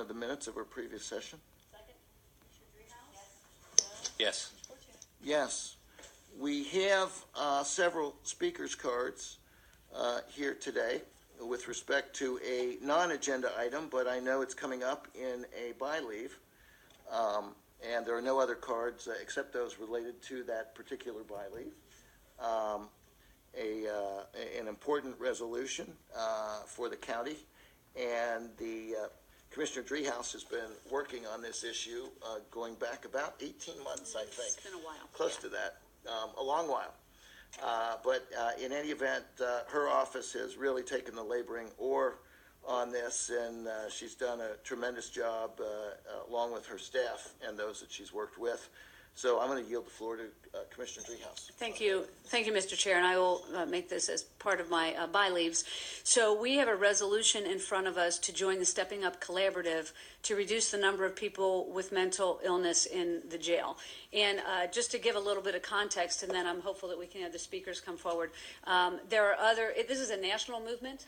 of the minutes of our previous session. Second. Commissioner Dreehouse? Yes. Yes. We have several speakers' cards here today with respect to a non-agenda item, but I know it's coming up in a by-leave. And there are no other cards except those related to that particular by-leave. An important resolution for the county, and the Commissioner Dreehouse has been working on this issue going back about 18 months, I think. It's been a while. Close to that, a long while. But in any event, her office has really taken the laboring oar on this, and she's done a tremendous job along with her staff and those that she's worked with. So I'm going to yield the floor to Commissioner Dreehouse. Thank you, Mr. Chair, and I will make this as part of my by-leaves. So we have a resolution in front of us to join the Stepping Up Collaborative to reduce the number of people with mental illness in the jail. And just to give a little bit of context, and then I'm hopeful that we can have the speakers come forward. There are this is a national movement.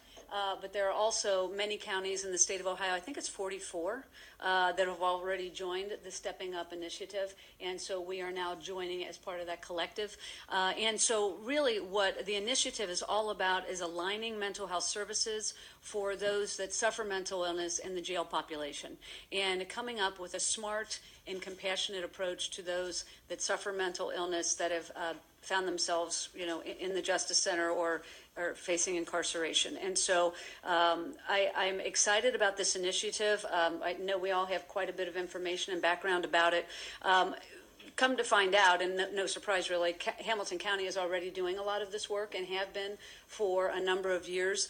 But there are also many counties in the state of Ohio, I think it's 44, that have already joined the Stepping Up initiative. And so we are now joining as part of that collective. And so really what the initiative is all about is aligning mental health services for those that suffer mental illness in the jail population, and coming up with a smart and compassionate approach to those that suffer mental illness that have found themselves, in the Justice Center or facing incarceration. And so I'm excited about this initiative. I know we all have quite a bit of information and background about it. Come to find out, and no surprise really, Hamilton County is already doing a lot of this work and have been for a number of years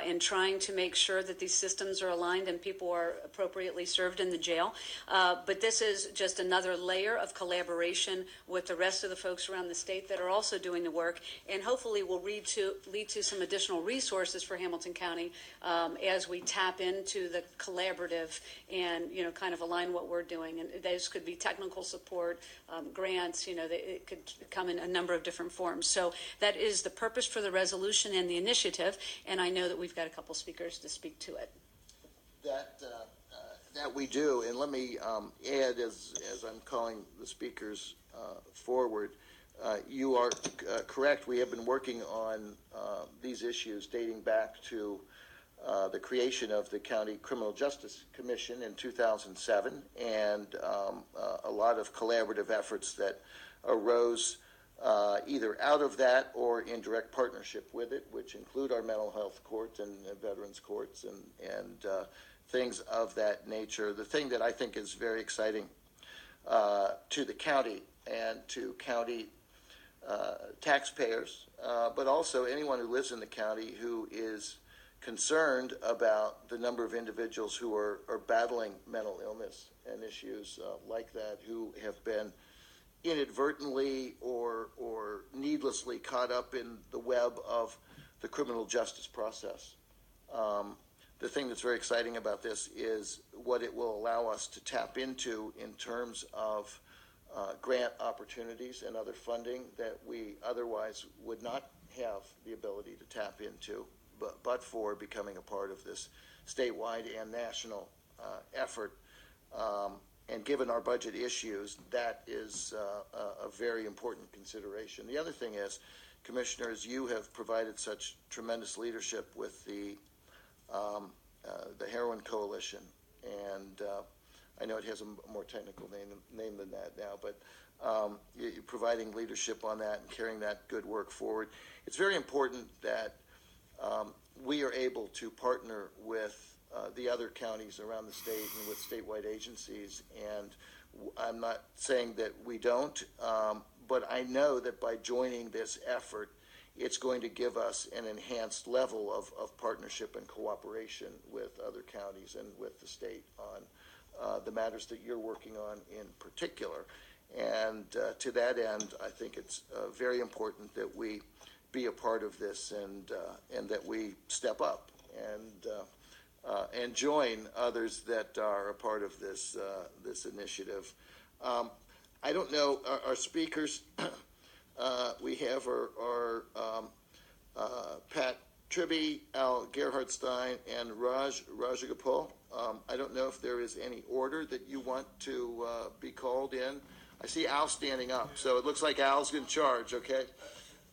in trying to make sure that these systems are aligned and people are appropriately served in the jail. But this is just another layer of collaboration with the rest of the folks around the state that are also doing the work, and hopefully will lead to some additional resources for Hamilton County as we tap into the collaborative and kind of align what we're doing. And those could be technical support, grants, it could come in a number of different forms. So that is the purpose for the resolution and the initiative, and I know that we've got a couple speakers to speak to it. That we do, and let me add, as I'm calling the speakers forward, you are correct. We have been working on these issues dating back to the creation of the County Criminal Justice Commission in 2007, and a lot of collaborative efforts that arose either out of that or in direct partnership with it, which include our mental health courts and veterans courts and things of that nature. The thing that I think is very exciting to the county and to county taxpayers, but also anyone who lives in the county who is concerned about the number of individuals who are battling mental illness and issues like that, who have been inadvertently or needlessly caught up in the web of the criminal justice process. The thing that's very exciting about this is what it will allow us to tap into in terms of grant opportunities and other funding that we otherwise would not have the ability to tap into, but for becoming a part of this statewide and national effort. And given our budget issues, that is a very important consideration. The other thing is, Commissioners, you have provided such tremendous leadership with the Heroin Coalition, and I know it has a more technical name than that now, but you're providing leadership on that and carrying that good work forward. It's very important that we are able to partner with the other counties around the state and with statewide agencies, and I'm not saying that we don't, but I know that by joining this effort, it's going to give us an enhanced level of partnership and cooperation with other counties and with the state on the matters that you're working on in particular. And to that end, I think it's very important that we be a part of this and that we step up and join others that are a part of this initiative. I don't know, our speakers we have are Pat Tribby, Al Gerhardstein, and Raj Rajagopal. I don't know if there is any order that you want to be called in. I see Al standing up, so it looks like Al's in charge, okay?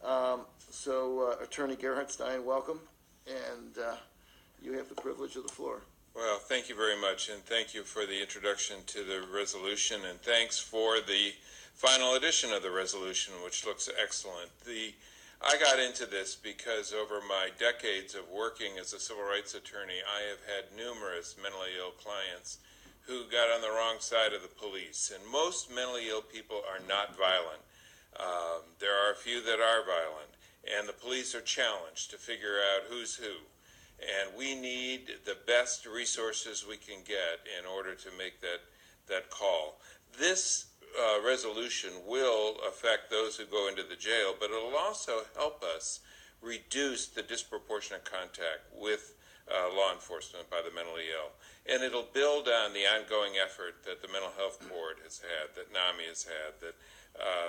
Attorney Gerhardstein, welcome, and you have the privilege of the floor. Well, thank you very much, and thank you for the introduction to the resolution, and thanks for the final edition of the resolution, which looks excellent. I got into this because over my decades of working as a civil rights attorney, I have had numerous mentally ill clients who got on the wrong side of the police. And most mentally ill people are not violent. There are a few that are violent, and the police are challenged to figure out who's who. And we need the best resources we can get in order to make that call. This resolution will affect those who go into the jail, but it'll also help us reduce the disproportionate contact with law enforcement by the mentally ill. And it'll build on the ongoing effort that the Mental Health Board has had, that NAMI has had, that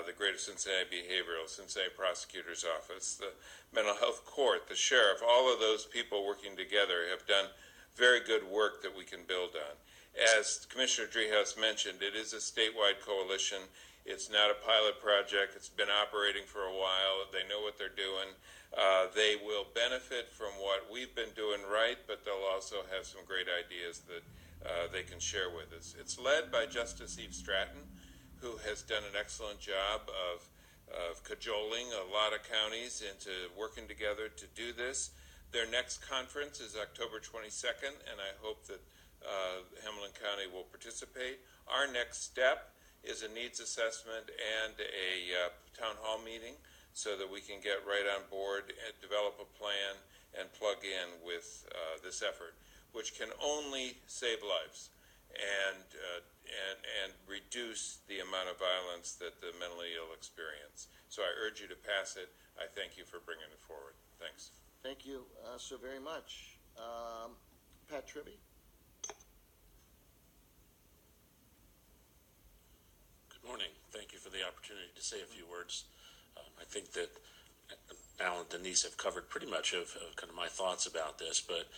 the Greater Cincinnati Behavioral, Cincinnati Prosecutor's Office, the Mental Health Court, the Sheriff, all of those people working together have done very good work that we can build on. As Commissioner Driehaus mentioned, it is a statewide coalition. It's not a pilot project. It's been operating for a while. They know what they're doing. They will benefit from what we've been doing right, but they'll also have some great ideas that they can share with us. It's led by Justice Eve Stratton, who has done an excellent job of cajoling a lot of counties into working together to do this. Their next conference is October 22nd, and I hope that Hamilton County will participate. Our next step is a needs assessment and a town hall meeting so that we can get right on board and develop a plan and plug in with this effort, which can only save lives and reduce the amount of violence that the mentally ill experience. So I urge you to pass it. I thank you for bringing it forward. Thanks. Thank you so very much. Pat Tribby? Good morning. Thank you for the opportunity to say a few words. I think that Al and Denise have covered pretty much of kind of my thoughts about this, but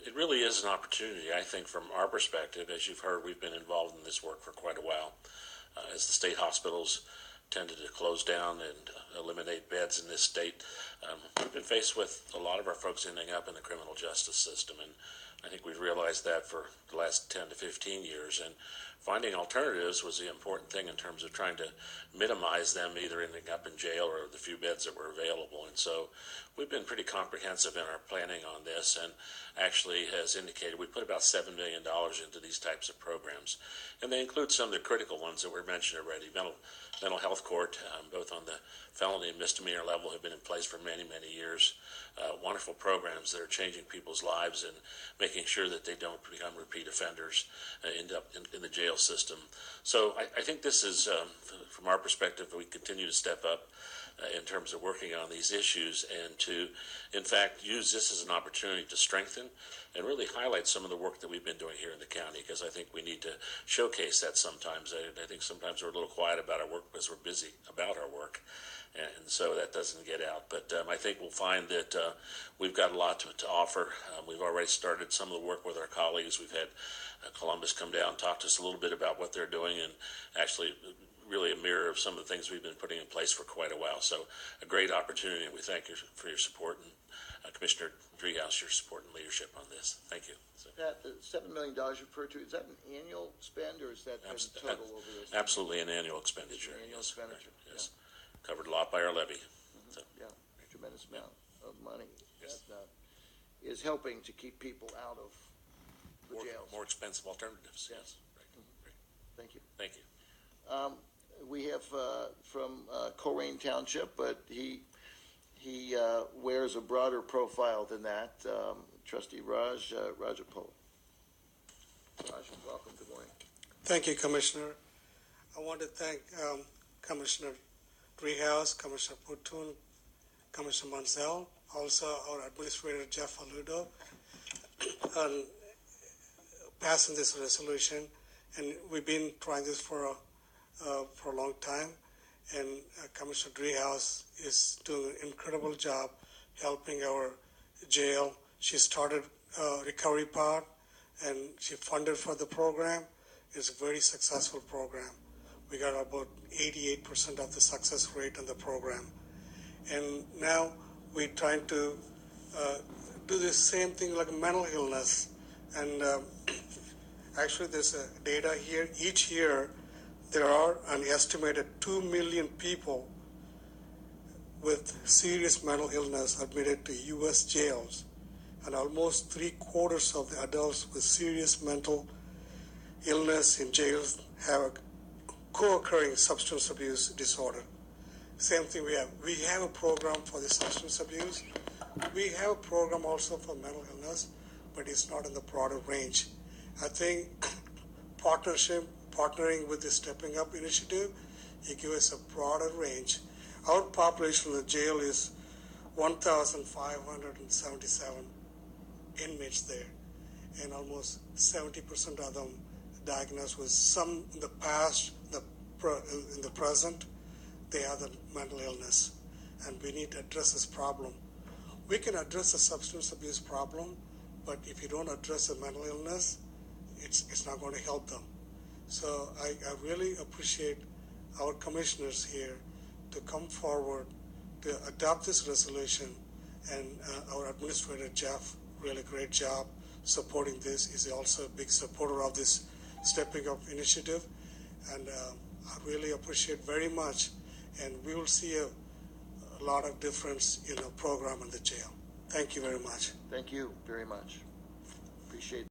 it really is an opportunity, I think, from our perspective. As you've heard, we've been involved in this work for quite a while. As the state hospitals tended to close down and eliminate beds in this state, we've been faced with a lot of our folks ending up in the criminal justice system, and I think we've realized that for the last 10 to 15 years, and finding alternatives was the important thing in terms of trying to minimize them either ending up in jail or the few beds that were available. And so we've been pretty comprehensive in our planning on this, and actually has indicated we put about $7 million into these types of programs. And they include some of the critical ones that were mentioned already. Mental health court, both on the felony and misdemeanor level, have been in place for many, many years. Wonderful programs that are changing people's lives and making sure that they don't become repeat offenders, end up in the jail system. So I think this is, from our perspective, we continue to step up in terms of working on these issues and to, in fact, use this as an opportunity to strengthen and really highlight some of the work that we've been doing here in the county, because I think we need to showcase that sometimes. I think sometimes we're a little quiet about our work because we're busy about our work, and so that doesn't get out. But I think we'll find that we've got a lot to offer. We've already started some of the work with our colleagues. We've had Columbus come down and talk to us a little bit about what they're doing, and actually really a mirror of some of the things we've been putting in place for quite a while. So a great opportunity, and we thank you for your support, and Commissioner Driehaus, your support and leadership on this. Thank you. So, Pat, the $7 million you referred to, is that an annual spend, or is that total over this? Absolutely an annual expenditure. Annual expenditure. Yes. Yeah. Covered a lot by our levy. Mm-hmm. So. Yeah, a tremendous amount of money that is helping to keep people out of the jails. More expensive alternatives. Yes. Right. Mm-hmm. Right. Thank you. Thank you. We have from Colerain Township, but he wears a broader profile than that. Trustee Rajapalli. Raj, welcome. Good morning. Thank you, Commissioner. I want to thank Commissioner Driehaus, Commissioner Putun, Commissioner Mansell, also our Administrator Jeff Aludo, on passing this resolution. And we've been trying this for a long time, and Commissioner Driehaus is doing an incredible job helping our jail. She started recovery part, and she funded for the program. It's a very successful program. We got about 88% of the success rate on the program. And now we're trying to do the same thing like mental illness. And actually there's data here. Each year there are an estimated 2 million people with serious mental illness admitted to U.S. jails, and almost 3/4 of the adults with serious mental illness in jails have a co-occurring substance abuse disorder. Same thing we have. We have a program for the substance abuse. We have a program also for mental illness, but it's not in the broader range. I think partnering with the Stepping Up initiative, it gives us a broader range. Our population in the jail is 1,577 inmates there, and almost 70% of them diagnosed with some in the past, in the present, they have the mental illness, and we need to address this problem. We can address the substance abuse problem, but if you don't address the mental illness, it's not going to help them. So I really appreciate our commissioners here to come forward to adopt this resolution, and our administrator Jeff, really great job supporting this. He's also a big supporter of this Stepping Up initiative, and I really appreciate very much, and we will see a lot of difference in the program in the jail. Thank you very much. Thank you very much. Appreciate